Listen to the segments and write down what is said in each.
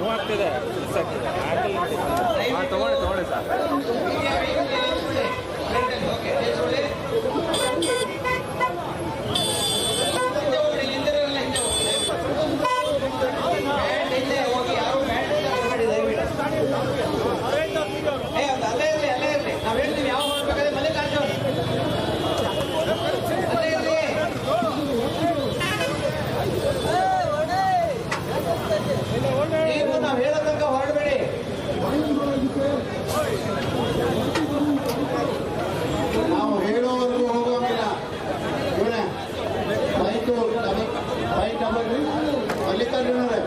ನೋವಾಗ್ತಿದೆ ತಗೊಳ್ಳಿ ಸರ್. ನಾವು ಹೇಳ್ತೀವಿ ಯಾವ ಮಾಡ್ಬೇಕಾದ್ರೆ ಮಲ್ಲಿಕಾರ್ಜುನ್ ನೀವು ನಾವು ಹೇಳೋ ತನಕ ಹೊರಡಬೇಡಿ. ನಾವು ಹೇಳೋವರೆಗೂ ಹೋಗೋಂಗಿಲ್ಲ. ಇವನೇ ಬೈಕ್ ಮಲ್ಲಿಕಾರ್ಜುನರೇ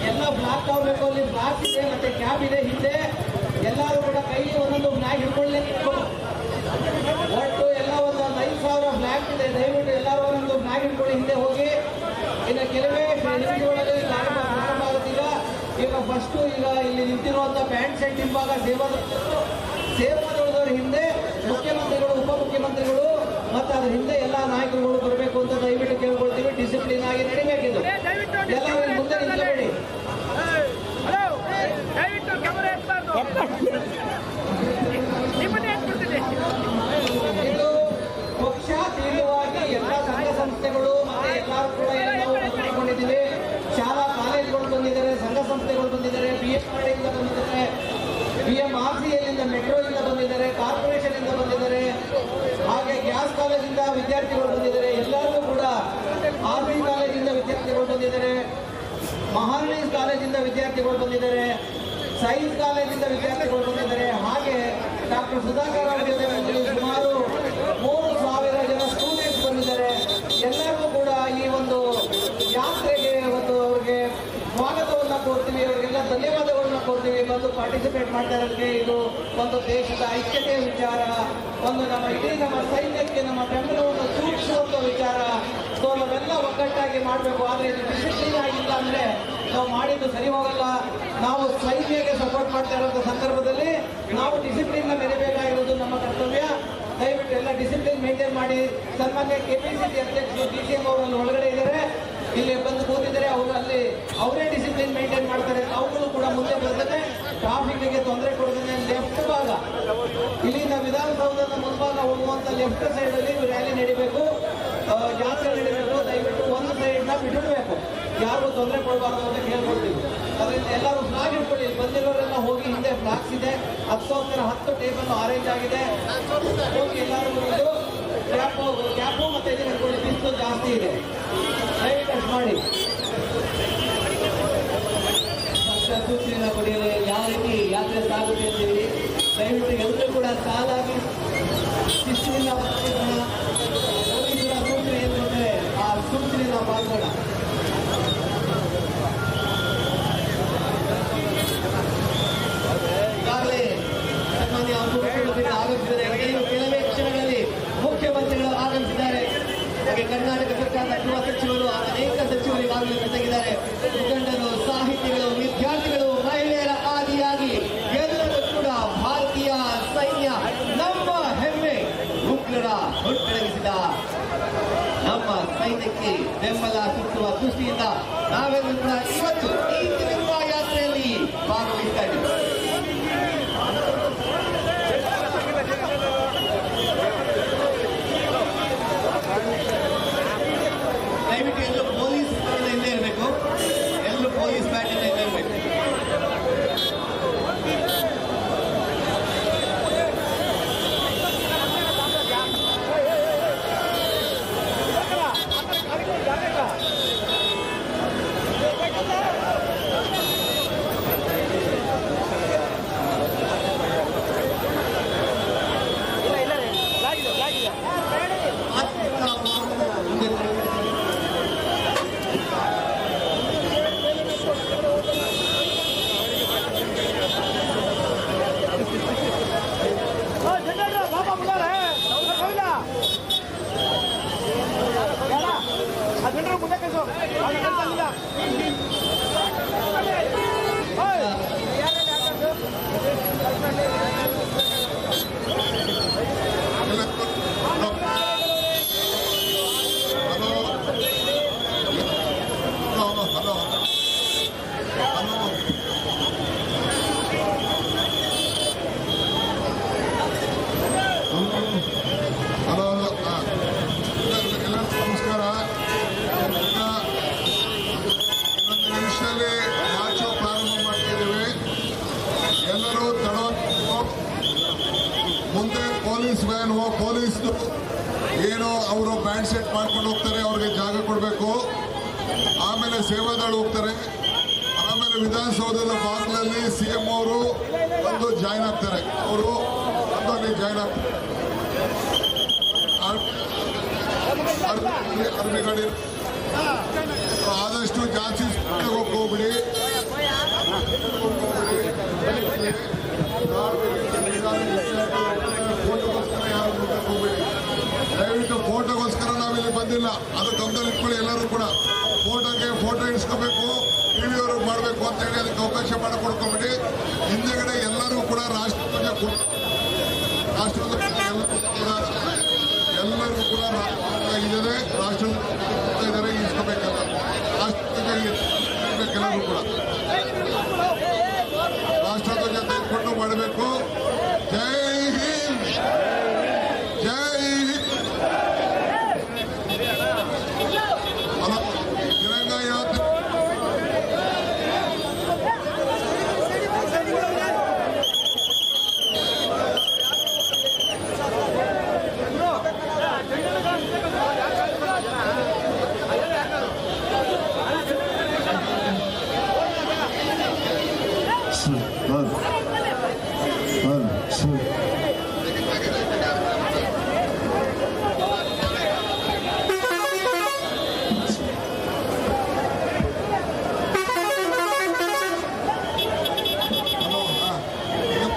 ಎಲ್ಲ ಬ್ಲಾಕ್ ತಗೋಬೇಕು. ಅಲ್ಲಿ ಬ್ಲಾಕ್ ಇದೆ ಮತ್ತೆ ಕ್ಯಾಬ್ ಇದೆ ಹಿಂದೆ. ಎಲ್ಲರೂ ಕೂಡ ಕೈಲಿ ಒಂದೊಂದು ಫ್ಲಾಗ್ ಹಿಡ್ಕೊಳ್ಳೇಬೇಕು. ಒಟ್ಟು ಎಲ್ಲ ಒಂದು 5,000 ಫ್ಲಾಗ್ ಇದೆ. ದಯವಿಟ್ಟು ಎಲ್ಲರೂ ಒಂದೊಂದು ಫ್ಲಾಗ್ ಹಿಡ್ಕೊಳ್ಳಿ, ಹಿಂದೆ ಹೋಗಿ. ಇನ್ನು ಕೆಲವೇ ನಿಮಿಷಗಳಲ್ಲಿ ಪ್ರಾರಂಭ ಆಗುತ್ತೀಗ. ಈಗ ಫಸ್ಟು ಈಗ ಇಲ್ಲಿ ನಿಂತಿರುವಂತ ಪ್ಯಾಂಟ್ ಶರ್ಟ್ ಹಿಂಭಾಗ ಸೇವಾದವರ ಹಿಂದೆ ಮುಖ್ಯಮಂತ್ರಿಗಳು, ಉಪಮುಖ್ಯಮಂತ್ರಿಗಳು ಮತ್ತೆ ಅದ್ರ ಹಿಂದೆ ಎಲ್ಲ ನಾಯಕರುಗಳು ಬರಬೇಕು ಅಂತ ದಯವಿಟ್ಟು ಕೇಳ್ಕೊಳ್ತೀವಿ. ಡಿಸಿಪ್ಲಿನ್ ಆಗಿ ನಡಿಬೇಕಿದ್ದು. ಎಲ್ಲರೂ ಮುಂದೆ ನಿಂತಬೇಡಿ. ಇದು ಪಕ್ಷ ತೀವ್ರವಾಗಿ ಎಲ್ಲ ಸಂಘ ಸಂಸ್ಥೆಗಳು ಮತ್ತೆ ಎಲ್ಲರೂ ಕೂಡ ನಾವು ಮಾಡಿಕೊಂಡಿದ್ದೀವಿ. ಶಾಲಾ ಕಾಲೇಜುಗಳು ಬಂದಿದ್ದಾರೆ, ಸಂಘ ಸಂಸ್ಥೆಗಳು ಬಂದಿದ್ದಾರೆ, BMRD ಇಂದ ಬಂದಿದ್ದಾರೆ, BMRCL ಮೆಟ್ರೋ ಇಂದ ಬಂದಿದ್ದಾರೆ, ಕಾರ್ಪೊರೇಷನ್ ಇಂದ ಬಂದಿದ್ದಾರೆ, ಹಾಗೆ ಗ್ಯಾಸ್ ಕಾಲೇಜಿಂದ ವಿದ್ಯಾರ್ಥಿಗಳು ಬಂದಿದ್ದಾರೆ. ಎಲ್ಲರಿಗೂ ಕೂಡ RB ಕಾಲೇಜಿಂದ ವಿದ್ಯಾರ್ಥಿಗಳು ಬಂದಿದ್ದಾರೆ, ಮಹಾರಾಣೀಸ್ ಕಾಲೇಜಿಂದ ವಿದ್ಯಾರ್ಥಿಗಳು ಬಂದಿದ್ದಾರೆ, ಸೈನ್ಸ್ ಕಾಲೇಜಿಂದ ವಿದ್ಯಾರ್ಥಿಗಳು ಬಂದಿದ್ದಾರೆ. ಹಾಗೆ ಡಾಕ್ಟರ್ ಸುಧಾಕರ್ ಅವರ ಜೊತೆ ಸುಮಾರು 3,000 ಜನ ಸ್ಟೂಡೆಂಟ್ಸ್ ಬಂದಿದ್ದಾರೆ. ಎಲ್ಲರಿಗೂ ಕೂಡ ಈ ಒಂದು ಯಾತ್ರೆಗೆ ಒಂದು ಅವ್ರಿಗೆ ಸ್ವಾಗತವನ್ನು ಕೋರ್ತೀವಿ, ಅವರಿಗೆಲ್ಲ ಧನ್ಯವಾದಗಳನ್ನ ಕೋರ್ತೀವಿ. ಬಂದು ಪಾರ್ಟಿಸಿಪೇಟ್ ಮಾಡ್ತಾ ಇರೋದಕ್ಕೆ ಇದು ಒಂದು ದೇಶದ ಐಕ್ಯತೆಯ ವಿಚಾರ, ಒಂದು ನಮ್ಮ ಇಡೀ ನಮ್ಮ ಸೈನ್ಯಕ್ಕೆ ನಮ್ಮ ಬೆಂಬಲವನ್ನು ಸೂಚಿಸುವಂಥ ವಿಚಾರ. ಸೊ ನಾವೆಲ್ಲ ಒಗ್ಗಟ್ಟಾಗಿ ಮಾಡಬೇಕು. ಆದರೆ ಇದು ಡಿಸಿಪ್ಲಿನ್ ಆಗಿಲ್ಲ ಅಂದರೆ ನಾವು ಮಾಡಿದ್ದು ಸರಿ ಹೋಗಲ್ಲ. ನಾವು ಸೈನ್ಯಕ್ಕೆ ಸಪೋರ್ಟ್ ಮಾಡ್ತಾ ಇರುವಂಥ ಸಂದರ್ಭದಲ್ಲಿ ನಾವು ಡಿಸಿಪ್ಲಿನ್ನ ಮೆರೆಯಬೇಕಾಗಿರೋದು ನಮ್ಮ ಕರ್ತವ್ಯ. ದಯವಿಟ್ಟು ಎಲ್ಲ ಡಿಸಿಪ್ಲಿನ್ ಮೇಂಟೈನ್ ಮಾಡಿ. ಸನ್ಮಾನ್ಯ KPCC ಅಧ್ಯಕ್ಷರು DCM ಅವರು ಅಲ್ಲಿ ಒಳಗಡೆ ಇದ್ದಾರೆ, ಇಲ್ಲಿ ಬಂದು ಕೂತಿದ್ದಾರೆ. ಅವರು ಅಲ್ಲಿ ಅವರೇ ಡಿಸಿಪ್ಲಿನ್ ಮೇಂಟೈನ್ ಮಾಡ್ತಾರೆ. ಅವುಗಳು ಕೂಡ ಮುಂದೆ ಬರ್ತದೆ, ಟ್ರಾಫಿಕ್ಗೆ ತೊಂದರೆ ಕೊಡೋದನ್ನ ಲೆಫ್ಟ್ ಭಾಗ ಇಲ್ಲಿಂದ ವಿಧಾನಸೌಧದ ಮುಂಭಾಗ ಹೋಗುವಂತ ಲೆಫ್ಟ್ ಸೈಡ್ ಅಲ್ಲಿ ರ್ಯಾಲಿ ನಡಿಬೇಕು, ಜಾತ್ರೆ ನಡಿಬೇಕು. ದಯವಿಟ್ಟು ಒಂದು ಸೈಡ್ನ ಬಿಟ್ಟಿಡಬೇಕು, ಯಾರು ತೊಂದರೆ ಕೊಡಬಾರ್ದು ಅಂತ ಕೇಳ್ಕೊಳ್ತೀವಿ. ಅದರಿಂದ ಎಲ್ಲರೂ ಫ್ಲಾಗ್ ಇಟ್ಕೊಳ್ಳಿ. ಬಂದಿರೋರೆಲ್ಲ ಹೋಗಿ ಹಿಂದೆ ಫ್ಲಾಗ್ಸ್ ಇದೆ, 10 ಟೇಬಲ್ ಅರೇಂಜ್ ಆಗಿದೆ. ಹೋಗಿ ಎಲ್ಲರೂ ಕ್ಯಾಪು ಮತ್ತೆ ಇದು ಹಿಡ್ಕೊಳ್ಳಿ, ಬಿಸಿಲು ಜಾಸ್ತಿ ಇದೆ. ದಯವಿಟ್ಟು ಅಷ್ಟು ಮಾಡಿ. ಸೂಚನೆಯನ್ನು ಕೊಡಿಯಲು ಯಾವ ರೀತಿ ಯಾತ್ರೆ ಸಾಗುತ್ತೆ ಅಂತ ಹೇಳಿ ದಯವಿಟ್ಟು ಎಲ್ಲರೂ ಕೂಡ ಸಾಲಾಗಿ ಶಿಸ್ತಿನಿಂದ ಪೊಲೀಸರ ಸೂಚನೆ ಏನು ಕೊಟ್ಟರೆ ಆ ಸೂಚನೆಯನ್ನು ಪಾಲಿಸೋಣ. ಈಗಾಗಲೇ ಸನ್ಮಾನ್ಯ ಮುಖ್ಯಮಂತ್ರಿಗಳು ಆಗಮಿಸಿದ್ದಾರೆ. ಕೆಲವೇ ಕ್ಷಣಗಳಲ್ಲಿ ಮುಖ್ಯಮಂತ್ರಿಗಳು ಆಗಮಿಸಿದ್ದಾರೆ. ಹಾಗೆ ಕರ್ನಾಟಕ ಸರ್ಕಾರದ ಗೃಹ ಸಚಿವರು, ಅನೇಕ ಸಚಿವರು ಈಗಾಗಲೇ ಜೊತೆಗಿದ್ದಾರೆ. ಮುಖಂಡರು, ಸಾಹಿತಿಗಳು, ವಿದ್ಯಾರ್ಥಿಗಳು, ಮಹಿಳೆಯರ ಆದಿಯಾಗಿ ಎಲ್ಲರೂ ಕೂಡ ಭಾರತೀಯ ಸೈನ್ಯ ನಮ್ಮ ಹೆಮ್ಮೆ, ಉಗ್ರರ ಹುಟ್ಟಡಗಿಸಿದ ನಮ್ಮ ಸೈನ್ಯಕ್ಕೆ ಬೆಂಬಲ ಸೂಚಿಸುವ ದೃಷ್ಟಿಯಿಂದ ನಾವೆಲ್ಲರೂ ಕೂಡ ಇವತ್ತು ಈ ತಿರುಗುವ ಯಾತ್ರೆಯಲ್ಲಿ ಭಾಗವಹಿಸ್ತಾ ಇದ್ದೀವಿ. ದಯವಿಟ್ಟು ಎಲ್ಲರೂ ಪೊಲೀಸ್ ಹಿಂದೆ ಇರಬೇಕು, ಎಲ್ಲರೂ ಪೊಲೀಸ್ ಬ್ಯಾಟಿಂದ ಹಿಂದೆ ಇರಬೇಕು. ನಮಸ್ಕಾರ. ಇನ್ನೊಂದು ನಿಮಿಷದಲ್ಲಿ ಮಾರ್ಚ್ ಪ್ರಾರಂಭ ಮಾಡ್ತಿದ್ದೇವೆ. ಎಲ್ಲರೂ ತಡವಾಗಿ ಮುಂದೆ ಪೊಲೀಸ್ ವ್ಯಾನ್ ಪೊಲೀಸ್ ಏನು ಅವರು ಬ್ಯಾಂಡ್ ಸೆಟ್ ಮಾಡ್ಕೊಂಡು ಹೋಗ್ತಾರೆ, ಅವ್ರಿಗೆ ಜಾಗ ಕೊಡಬೇಕು. ಆಮೇಲೆ ಸೇವಾದಳ ಹೋಗ್ತಾರೆ. ಆಮೇಲೆ ವಿಧಾನಸೌಧದ ಬಾಗಿಲಲ್ಲಿ CM ಅವರು ಬಂದು ಜಾಯ್ನ್ ಆಗ್ತಾರೆ. ಅವರು ಬಂದು ಅಲ್ಲಿ ಜಾಯ್ನ್ ಆಗ್ತಾರೆ. ಅರ್ಬಿ ಗಾಡಿ ಆದಷ್ಟು ಜಾಸ್ತಿ ಹೋಗ್ಬಿಡಿ. ದಯವಿಟ್ಟು ಫೋಟೋಗೋಸ್ಕರ ನಾವಿಲ್ಲಿ ಬಂದಿಲ್ಲ, ಅದು ಗಮನದಲ್ಲಿ ಇಟ್ಕೊಳ್ಳಿ. ಎಲ್ಲರೂ ಕೂಡ ಫೋಟೋ ಇಡ್ಸ್ಕೋಬೇಕು, ಟಿವಿಯವ್ರಿಗೆ ಮಾಡಬೇಕು ಅಂತ ಹೇಳಿ ಅದಕ್ಕೆ ಅವಕಾಶ ಮಾಡಿಕೊಡ್ಕೊಂಬಿಡಿ. ಹಿಂದೆಗಡೆ ಎಲ್ಲರೂ ಕೂಡ ರಾಷ್ಟ್ರಧ್ವಜ ಎಲ್ಲರಿಗೂ ಕೂಡ ಇದೆ, ರಾಷ್ಟ್ರಧ್ವಜ ಇದ್ದಾರೆ, ಇಸ್ಕೋಬೇಕಲ್ಲ. ರಾಷ್ಟ್ರಧ್ವಜ ಎಲ್ಲರೂ ಕೂಡ ರಾಷ್ಟ್ರಧ್ವಜ ತೆಗೆದುಕೊಂಡು ಮಾಡಬೇಕು. ಜೈ ಹಿಂದ್, ಜೈ ಹಿಂದ್. ತಿರಂಗ ಯಾತ್ರೆ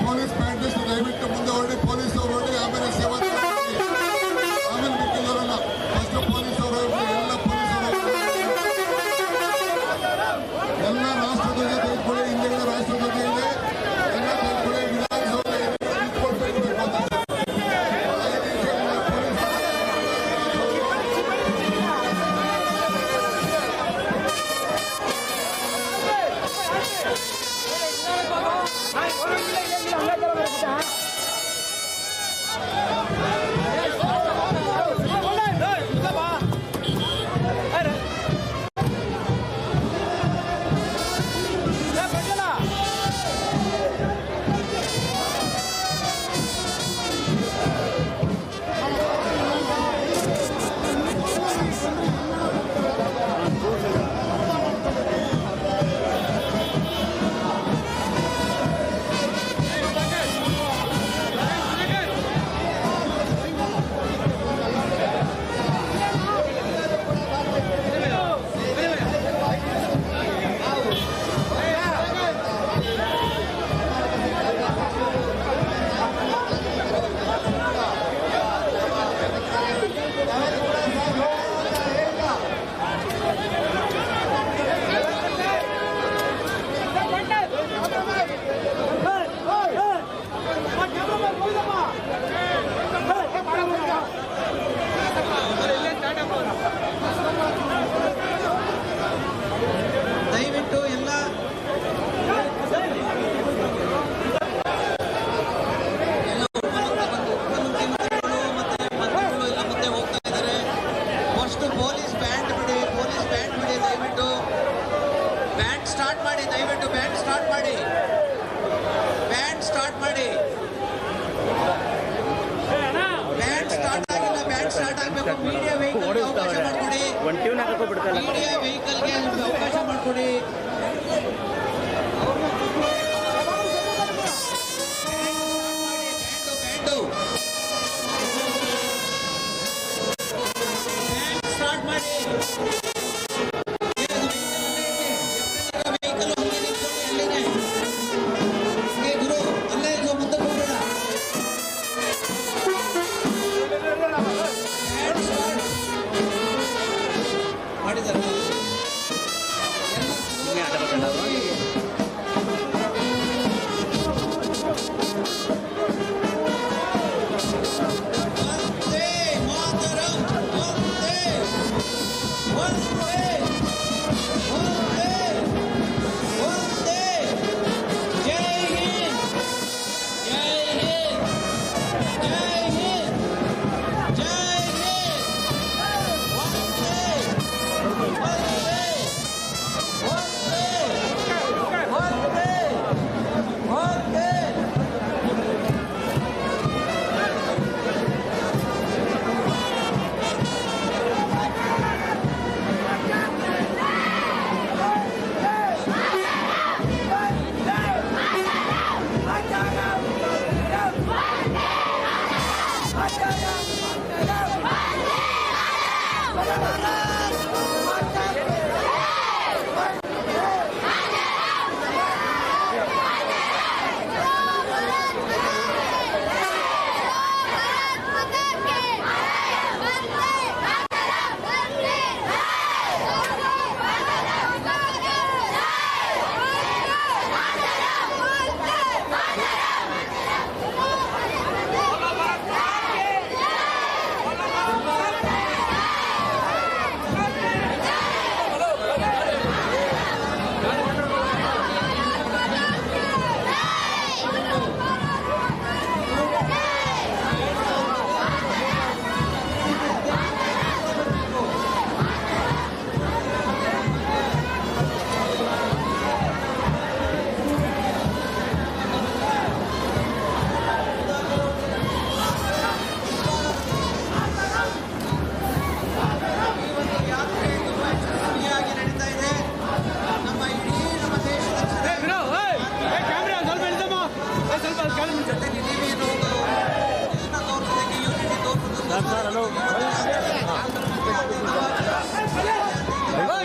ಪೊಲೀಸ್ ಬ್ಯಾಂಡ್ ದಯವಿಟ್ಟು ಮುಂದೆ ಹೊರಡಿ. ಪೊಲೀಸ್ ಅವರು ಹೊರಡಿ, ಆಮೇಲೆ ಸೇವಾ ಆಮೇಲೆ ಮಿಕ್ಕಿದವರಲ್ಲ. ಫಸ್ಟ್ ಪೊಲೀಸ್ ಅವರು ಎಲ್ಲ ಪೊಲೀಸ್ ಎಲ್ಲ ರಾಷ್ಟ್ರಧ್ವಜ ತೆಗೆದುಕೊಳ್ಳಿ. ಹಿಂದೆಗಡೆ ರಾಷ್ಟ್ರಧ್ವಜ ಇದೆ, ಎಲ್ಲ ತೆಗೆದುಕೊಳ್ಳಿ. ವಿಧಾನಸೌಧ ದಯವಿಟ್ಟು ಎಲ್ಲ ಉಪಮುಖ್ಯಮಂತ್ರಿಗಳು ಮತ್ತೆ ಮಂತ್ರಿಗಳು ಎಲ್ಲ ಮುಂದೆ ಹೋಗ್ತಾ ಇದ್ದಾರೆ. ಫಸ್ಟ್ ಪೊಲೀಸ್ ಬ್ಯಾಂಡ್ ಬಿಡಿ, ಪೊಲೀಸ್ ಬ್ಯಾಂಡ್ ಬಿಡಿ. ದಯವಿಟ್ಟು ಬ್ಯಾಂಡ್ ಸ್ಟಾರ್ಟ್ ಮಾಡಿ, ದಯವಿಟ್ಟು ಬ್ಯಾಂಡ್ ಸ್ಟಾರ್ಟ್ ಮಾಡಿ, ಬ್ಯಾಂಡ್ ಸ್ಟಾರ್ಟ್ ಮಾಡಿ. ಬ್ಯಾಂಡ್ ಸ್ಟಾರ್ಟ್ ಆಗಿಲ್ಲ, ಬ್ಯಾಂಡ್ ಸ್ಟಾರ್ಟ್ ಆಗಬೇಕು. ಮೀಡಿಯಾ ವೆಹಿಕಲ್ಗೆ ಅವಕಾಶ ಮಾಡಿಕೊಡಿ, ಮೀಡಿಯಾ ವೆಹಿಕಲ್ಗೆ ಅವಕಾಶ ಮಾಡಿಕೊಡಿ. ಸ್ಟಾರ್ಟ್ ಮಾಡಿ. ವೆಹಿಕಲ್ ಹೋಗಿ ನಿಂತ್ಕೊಂಡು ಅಲ್ಲಿದೆ. ಗುರು ಅಲ್ಲೇ ಇದು ಮುಂದೆ ಹೋಗೋಣ. ಮಾಡಿದ್ದಾರೆ.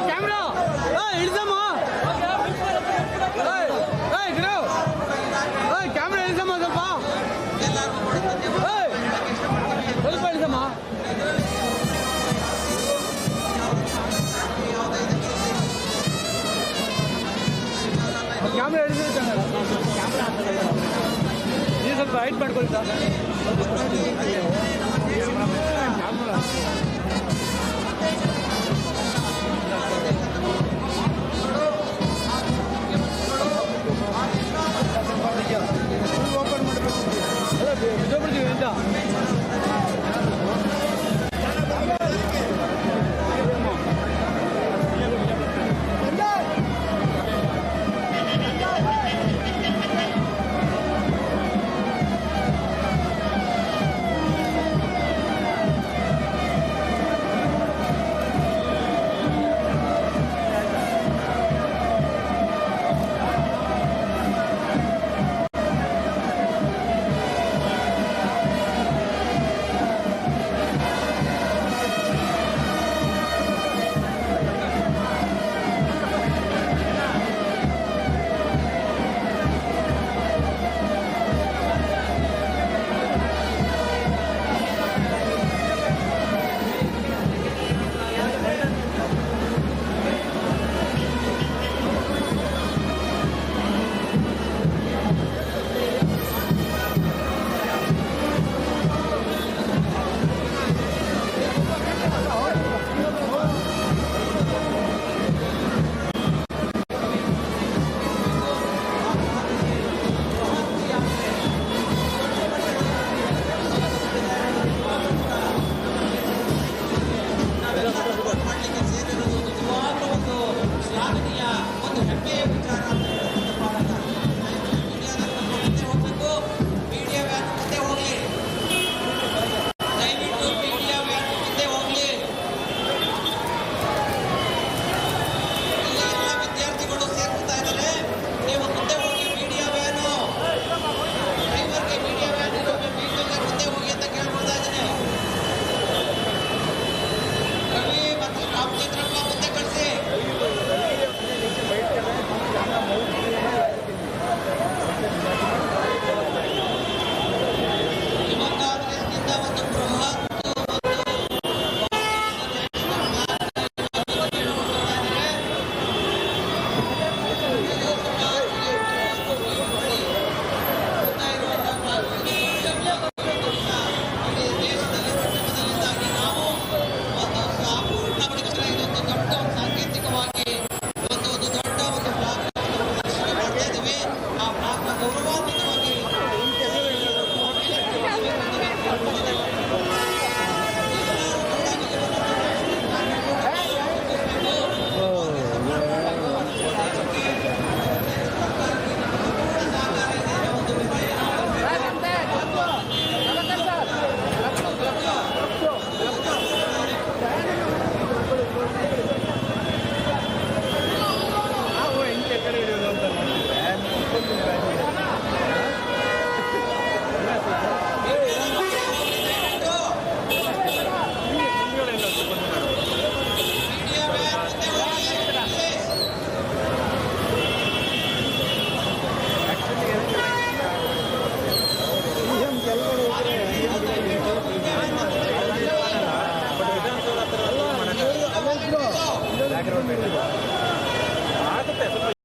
ಕ್ಯಾಮ್ರಾ ಇಳಿಸಮ್ಮ ಕ್ಯಾಮ್ರಾ ಇಳಿಸಮ್ಮ ಸ್ವಲ್ಪ ಇಳಿಸಮ್ಮ ಕ್ಯಾಮ್ರಾ ಇಳಿಸ ನೀವು ಸ್ವಲ್ಪ ಹೈಟ್ ಮಾಡ್ಕೊಳ್ಳಿ ಸರ್ ಓಪನ್ ಮಾಡಬೇಕು